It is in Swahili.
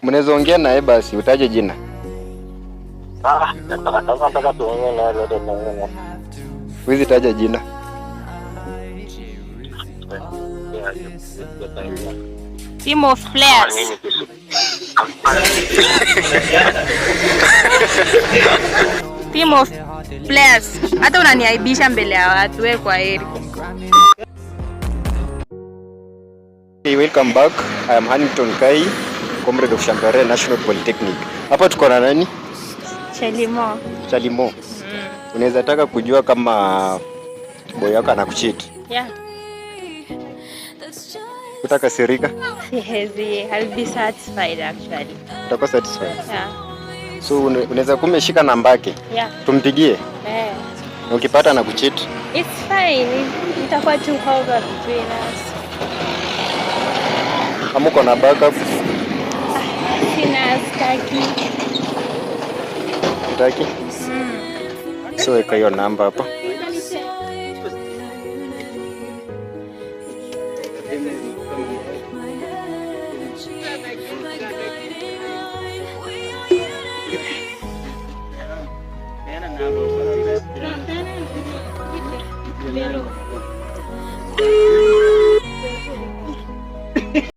Mnaweza ongea naye basi, utaje jina. Nataka tuongee naye lote na Huwezi taja jina. Team of players. Team of players. Hata unaniaibisha mbele ya watu, wewe kwa heri. Hey, welcome back. I am Huntington Kai, comrade of Shankare National Polytechnic. Hapa tuko na nani? Chalimo. Chalimo. Unaweza taka kujua kama boy yako anakucheat? Yeah. Utakasirika? I'll be satisfied actually. Utakuwa satisfied? Yeah. So unaweza kumeshika namba yake? Yeah. Tumpigie? Yeah. Ukipata na kucheat? It's fine. Itakuwa tu over between us. Kama uko na backup? Sina staki. Utaki? So weka hiyo namba hapa.